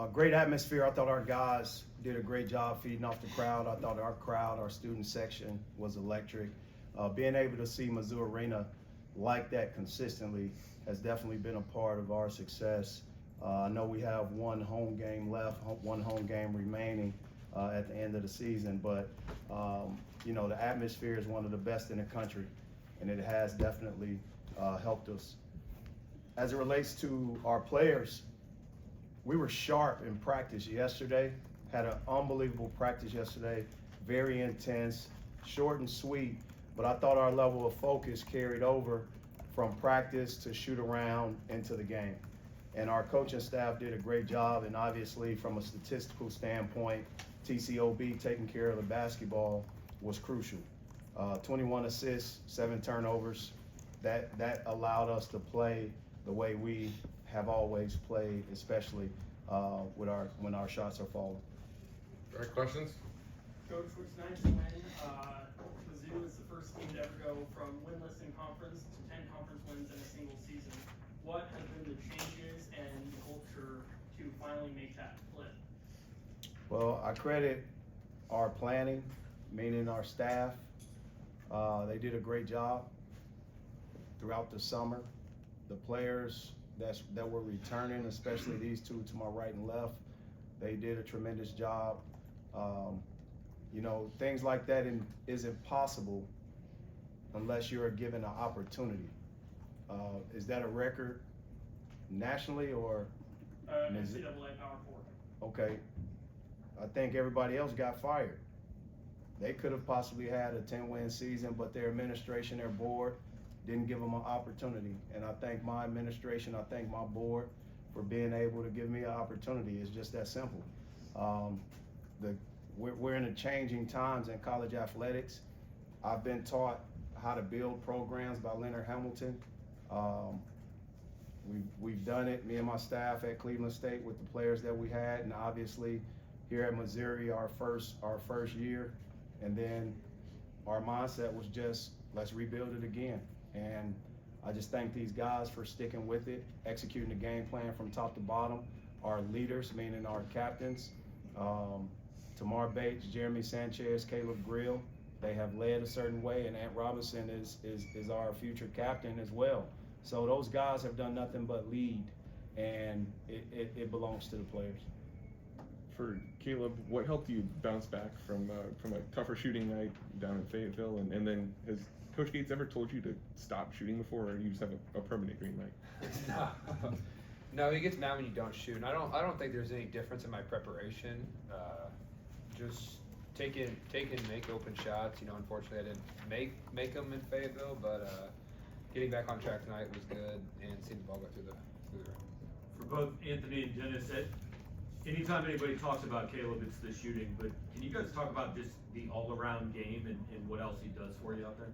Great atmosphere. I thought our guys did a great job feeding off the crowd. I thought our crowd, our student section was electric. Being able to see Mizzou Arena like that consistently has definitely been a part of our success. I know we have one home game left, one home game remaining at the end of the season, but the atmosphere is one of the best in the country, and it has definitely helped us. As it relates to our players, we were sharp in practice yesterday, had an unbelievable practice yesterday, very intense, short and sweet, but I thought our level of focus carried over from practice to shoot around into the game. And our coaching staff did a great job, and obviously from a statistical standpoint, TCOB taking care of the basketball was crucial. 21 assists, 7 turnovers, that allowed us to play the way we have always played, especially when our shots are falling. All right, questions? Coach, it's nice to win. Mizzou is the first team to ever go from winless in conference to 10 conference wins in a single season. What have been the changes and the culture to finally make that flip? Well, I credit our planning, meaning our staff. They did a great job throughout the summer. The players that were returning, especially these two to my right and left, they did a tremendous job. Things like that isn't possible unless you're given an opportunity. Is that a record nationally or? NCAA Power 4. Okay. I think everybody else got fired. They could have possibly had a 10-win season, but their administration, their board, didn't give them an opportunity. And I thank my administration, I thank my board for being able to give me an opportunity. It's just that simple. We're in a changing times in college athletics. I've been taught how to build programs by Leonard Hamilton. We've done it, me and my staff at Cleveland State with the players that we had, and obviously here at Missouri, our first year, and then our mindset was just, let's rebuild it again. And I just thank these guys for sticking with it, executing the game plan from top to bottom. Our leaders, meaning our captains, Tamar Bates, Jeremy Sanchez, Caleb Grill, they have led a certain way, and Ant Robinson is our future captain as well. So those guys have done nothing but lead, and it belongs to the players. For Caleb, what helped you bounce back from a tougher shooting night down in Fayetteville, and then has Coach Gates ever told you to stop shooting before, or you just have a permanent green light? No, he gets mad when you don't shoot. And I don't think there's any difference in my preparation. Just take and make open shots. Unfortunately I didn't make them in Fayetteville, but getting back on track tonight was good, and seeing the ball go through the rim. For both Anthony and Dennis, anytime anybody talks about Caleb, it's the shooting, but can you guys talk about just the all-around game and what else he does for you out there?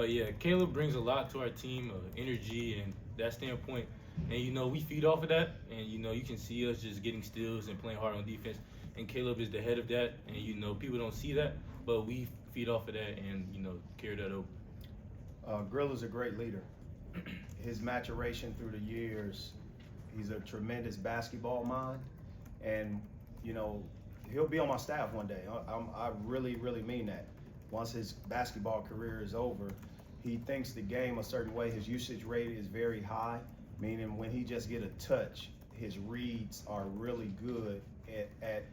Yeah, Caleb brings a lot to our team, energy and that standpoint. And, we feed off of that. And, you can see us just getting steals and playing hard on defense. And Caleb is the head of that. And, people don't see that, but we feed off of that and, carry that over. Grill is a great leader. His maturation through the years, he's a tremendous basketball mind. And, he'll be on my staff one day. I really, really mean that. Once his basketball career is over, he thinks the game a certain way. His usage rate is very high, meaning when he just get a touch, his reads are really good at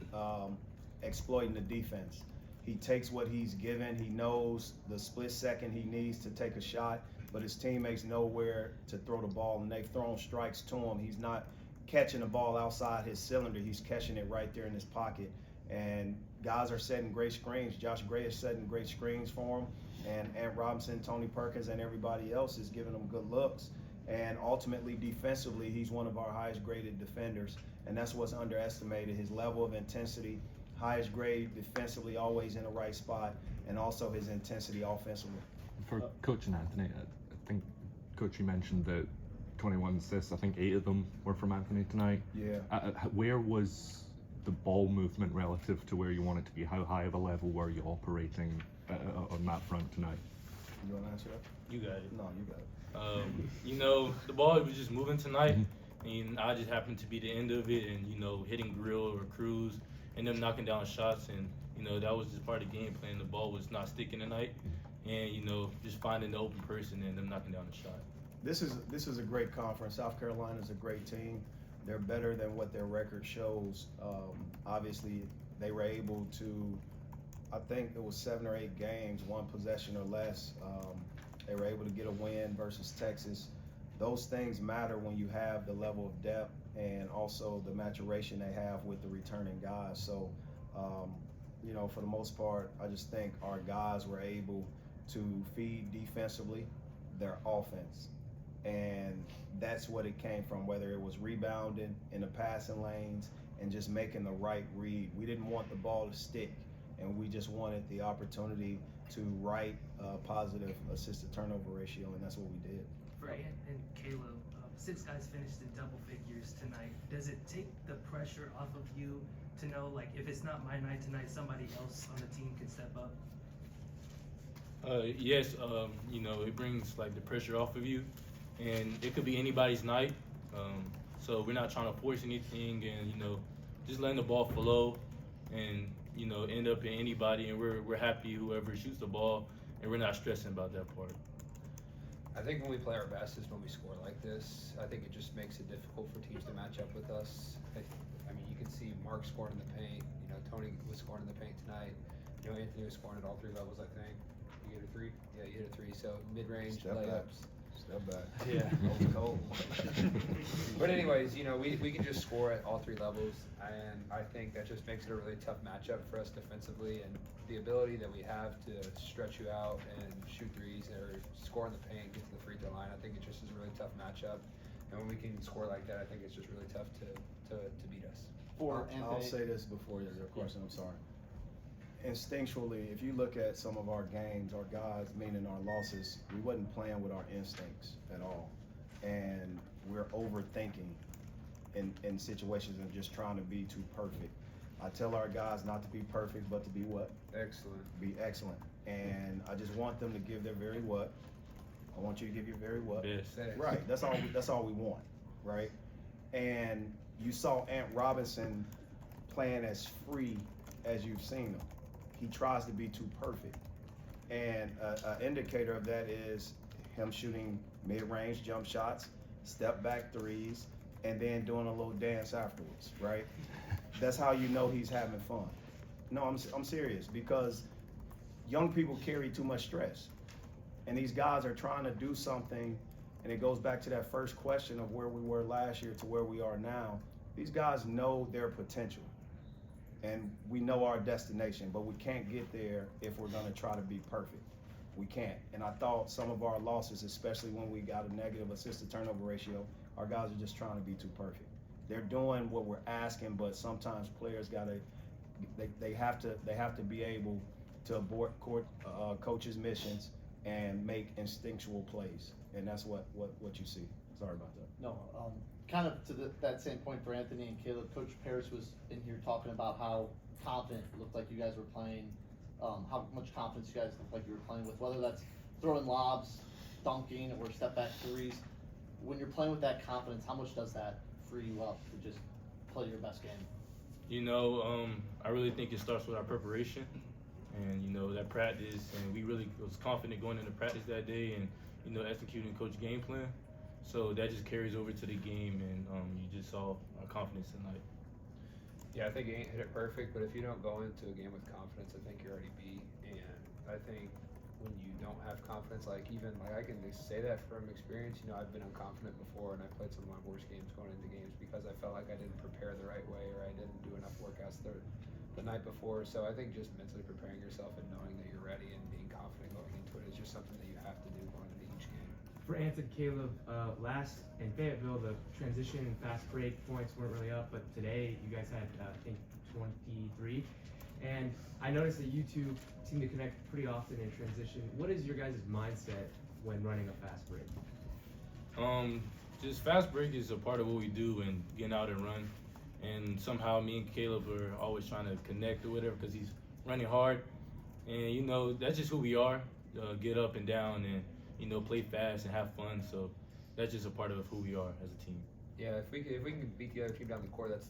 exploiting the defense. He takes what he's given. He knows the split second he needs to take a shot, but his teammates know where to throw the ball, and they've thrown strikes to him. He's not catching the ball outside his cylinder. He's catching it right there in his pocket. And guys are setting great screens. Josh Gray is setting great screens for him. And Ant Robinson, Tony Perkins, and everybody else is giving him good looks. And ultimately, defensively, he's one of our highest graded defenders. And that's what's underestimated, his level of intensity, highest grade defensively, always in the right spot, and also his intensity offensively. For Coach and Anthony, I think, Coach, you mentioned that 21 assists, I think 8 of them were from Anthony tonight. Yeah. Where was the ball movement relative to where you want it to be? How high of a level were you operating on that front tonight? You want to answer that? You got it. No, you got it. The ball was just moving tonight, And I just happened to be the end of it, and hitting grill or cruise, and them knocking down shots, and that was just part of the game plan. The ball was not sticking tonight, and just finding the open person and them knocking down the shot. This is a great conference. South Carolina is a great team. They're better than what their record shows. Obviously, they were able to, I think it was 7 or 8 games, 1 possession or less. They were able to get a win versus Texas. Those things matter when you have the level of depth and also the maturation they have with the returning guys. So, for the most part, I just think our guys were able to feed defensively their offense. And that's what it came from, whether it was rebounding in the passing lanes and just making the right read. We didn't want the ball to stick, and we just wanted the opportunity to write a positive assist-to-turnover ratio, and that's what we did. For Ant and Caleb, 6 guys finished in double figures tonight. Does it take the pressure off of you to know, like, if it's not my night tonight, somebody else on the team can step up? Yes, it brings like the pressure off of you, and it could be anybody's night. So we're not trying to force anything, and just letting the ball flow, and end up in anybody, and we're happy whoever shoots the ball, and we're not stressing about that part. I think when we play our best is when we score like this. I think it just makes it difficult for teams to match up with us. I mean, you can see Mark scoring in the paint. Tony was scoring in the paint tonight. Anthony was scoring at all 3 levels, I think. You hit a 3? Yeah, you hit a 3. So mid-range layups. Step back. Yeah, cold. But anyways, we can just score at all 3 levels, and I think that just makes it a really tough matchup for us defensively. And the ability that we have to stretch you out and shoot threes or score in the paint, get to the free throw line, I think it just is a really tough matchup. And when we can score like that, I think it's just really tough to beat us. I'll say this before your question, I'm sorry. Instinctually, if you look at some of our games, our guys, meaning our losses, we wasn't playing with our instincts at all. And we're overthinking in situations and just trying to be too perfect. I tell our guys not to be perfect, but to be what? Excellent. Be excellent. And I just want them to give their very what? I want you to give your very what? Best. Right. That's all we want, right? And you saw Ant Robinson playing as free as you've seen him. He tries to be too perfect. And an indicator of that is him shooting mid-range jump shots, step back threes, and then doing a little dance afterwards, right? That's how you know he's having fun. No, I'm serious, because young people carry too much stress. And these guys are trying to do something, and it goes back to that first question of where we were last year to where we are now. These guys know their potential, and we know our destination, but we can't get there if we're gonna try to be perfect. We can't. And I thought some of our losses, especially when we got a negative assist-to-turnover ratio, our guys are just trying to be too perfect. They're doing what we're asking, but sometimes players they have to be able to abort coaches' missions and make instinctual plays, and that's what you see. Sorry about that. No, kind of to that same point for Anthony and Caleb, Coach Paris was in here talking about how confident it looked like you guys were playing, how much confidence you guys looked like you were playing with, whether that's throwing lobs, dunking, or step back threes. When you're playing with that confidence, how much does that free you up to just play your best game? I really think it starts with our preparation and, that practice, and we really was confident going into practice that day and, executing Coach's game plan. So that just carries over to the game, and you just saw our confidence tonight. Yeah, I think you ain't hit it perfect, but if you don't go into a game with confidence, I think you're already beat. And I think when you don't have confidence, I can just say that from experience. I've been unconfident before, and I played some of my worst games going into games because I felt like I didn't prepare the right way, or I didn't do enough workouts the night before. So I think just mentally preparing yourself and knowing that you're ready and being confident going into it is just something that you have to do going into each game. For Ant and Caleb, last in Fayetteville, the transition and fast break points weren't really up, but today you guys had, I think, 23. And I noticed that you two seem to connect pretty often in transition. What is your guys' mindset when running a fast break? Just fast break is a part of what we do, and getting out and run. And somehow me and Caleb are always trying to connect or whatever because he's running hard. And, that's just who we are, get up and down and, play fast and have fun. So that's just a part of who we are as a team. Yeah, if we can beat the other team down the court, that's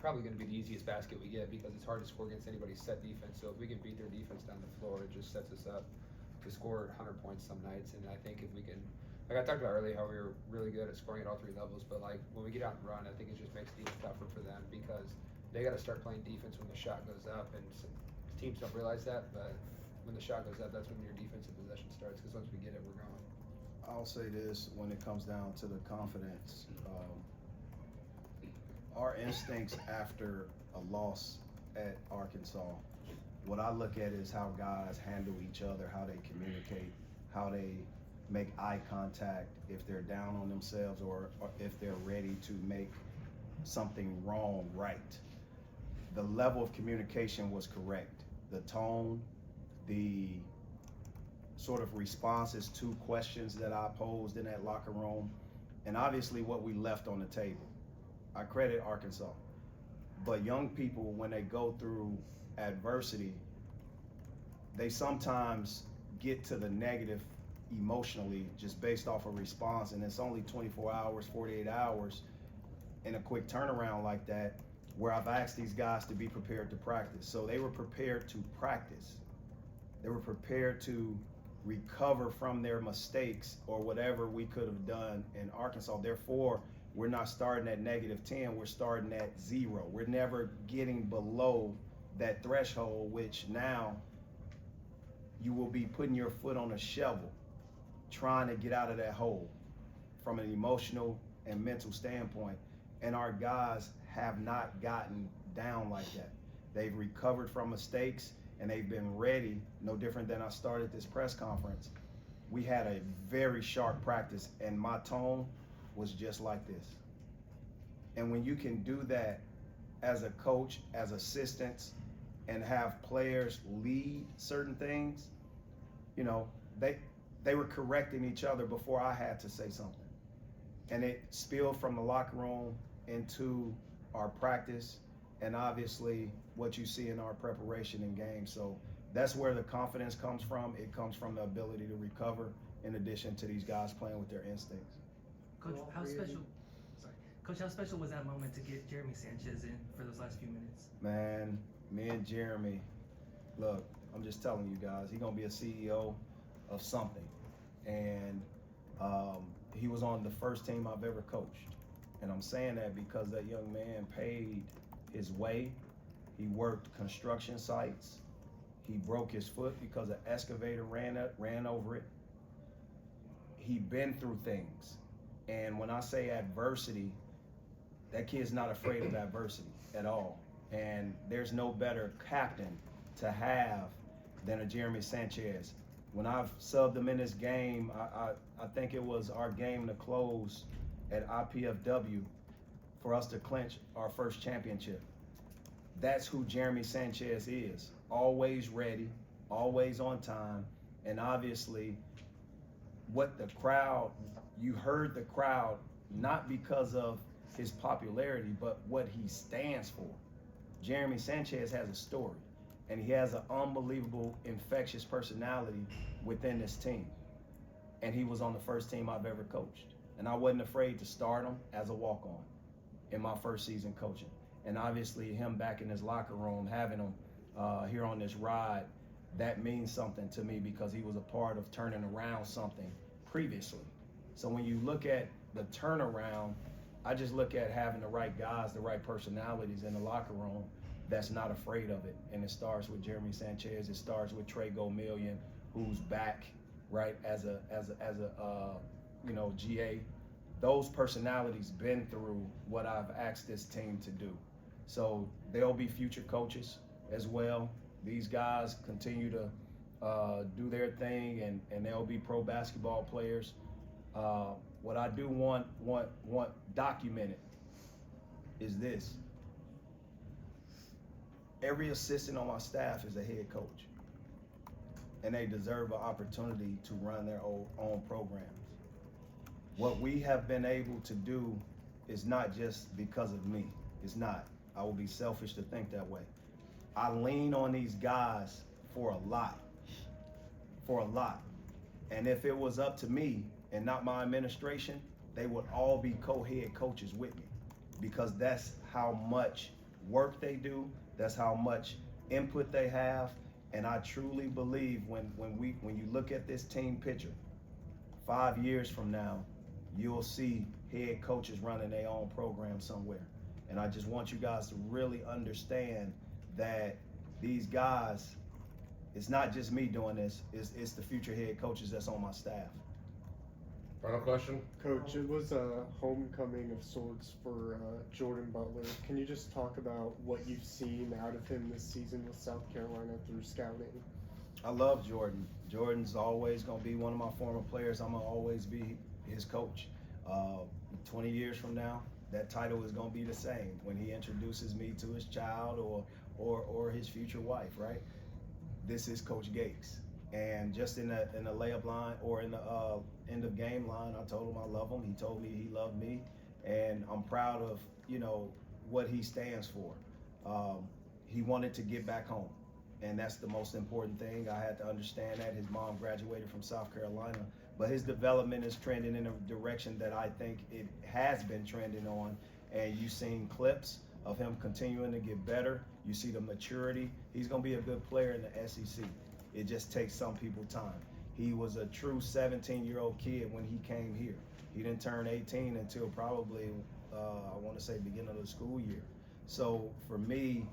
probably going to be the easiest basket we get because it's hard to score against anybody's set defense. So if we can beat their defense down the floor, it just sets us up to score 100 points some nights. And I think if we can, like I talked about earlier, how we were really good at scoring at all three levels, but like when we get out and run, I think it just makes it even tougher for them because they got to start playing defense when the shot goes up, and teams don't realize that, but when the shot goes up, that's when your defensive possession starts because once we get it, we're going. I'll say this when it comes down to the confidence. Our instincts after a loss at Arkansas, what I look at is how guys handle each other, how they communicate, how they make eye contact if they're down on themselves or if they're ready to make something wrong right. The level of communication was correct. The tone, the sort of responses to questions that I posed in that locker room, and obviously what we left on the table. I credit Arkansas. But young people, when they go through adversity, they sometimes get to the negative emotionally just based off a response, and it's only 24 hours, 48 hours in a quick turnaround like that, where I've asked these guys to be prepared to practice. So they were prepared to practice. They were prepared to recover from their mistakes or whatever we could have done in Arkansas. Therefore, we're not starting at -10, we're starting at 0. We're never getting below that threshold, which now you will be putting your foot on a shovel, trying to get out of that hole from an emotional and mental standpoint. And our guys have not gotten down like that. They've recovered from mistakes and they've been ready, no different than I started this press conference. We had a very sharp practice and my tone was just like this. And when you can do that as a coach, as assistants, and have players lead certain things, you know, they were correcting each other before I had to say something. And it spilled from the locker room into our practice and obviously what you see in our preparation in games. So that's where the confidence comes from. It comes from the ability to recover in addition to these guys playing with their instincts. Coach, Coach, how special was that moment to get Jeremy Sanchez in for those last few minutes? Man, me and Jeremy, look, I'm just telling you guys, he's gonna be a CEO of something. And he was on the first team I've ever coached. And I'm saying that because that young man paid his way. He worked construction sites. He broke his foot because an excavator ran over it. He'd been through things. And when I say adversity, that kid's not afraid of adversity at all. And there's no better captain to have than a Jeremy Sanchez. When I've subbed him in this game, I think it was our game to close at IPFW for us to clinch our first championship. That's who Jeremy Sanchez is. Always ready, always on time, and obviously what the crowd, you heard the crowd, not because of his popularity, but what he stands for. Jeremy Sanchez has a story, and he has an unbelievable, infectious personality within this team. And he was on the first team I've ever coached. And I wasn't afraid to start him as a walk-on in my first season coaching. And obviously him back in his locker room, having him here on this ride, that means something to me because he was a part of turning around something previously. So when you look at the turnaround, I just look at having the right guys, the right personalities in the locker room that's not afraid of it. And it starts with Jeremy Sanchez. It starts with Trey Gomillion, who's back, right, as a GA. Those personalities been through what I've asked this team to do. So they'll be future coaches as well. These guys continue to do their thing, and they'll be pro basketball players. What I do want documented is this. Every assistant on my staff is a head coach, and they deserve an opportunity to run their own programs. What we have been able to do is not just because of me. It's not. I will be selfish to think that way. I lean on these guys for a lot. And if it was up to me and not my administration, they would all be co-head coaches with me, because that's how much work they do, that's how much input they have. And I truly believe when you look at this team picture, 5 years from now, you'll see head coaches running their own program somewhere. And I just want you guys to really understand that these guys, it's not just me doing this, it's the future head coaches that's on my staff. Final question? Coach, it was a homecoming of sorts for Jordan Butler. Can you just talk about what you've seen out of him this season with South Carolina through scouting? I love Jordan. Jordan's always going to be one of my former players. I'm going to always be his coach. 20 years from now, that title is going to be the same when he introduces me to his child or his future wife, right? This is Coach Gates. And just in the layup line or in the end of game line, I told him I love him. He told me he loved me. And I'm proud of, what he stands for. He wanted to get back home. And that's the most important thing. I had to understand that. His mom graduated from South Carolina, but his development is trending in a direction that I think it has been trending on. And you've seen clips of him continuing to get better. You see the maturity. He's going to be a good player in the SEC. It just takes some people time. He was a true 17-year-old kid when he came here. He didn't turn 18 until probably, I want to say, beginning of the school year. So for me,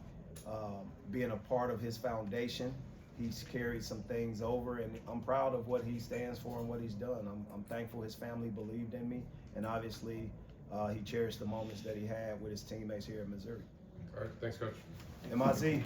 being a part of his foundation, he's carried some things over, and I'm proud of what he stands for and what he's done. I'm thankful his family believed in me, and obviously he cherished the moments that he had with his teammates here in Missouri. All right, thanks, Coach. MIZ.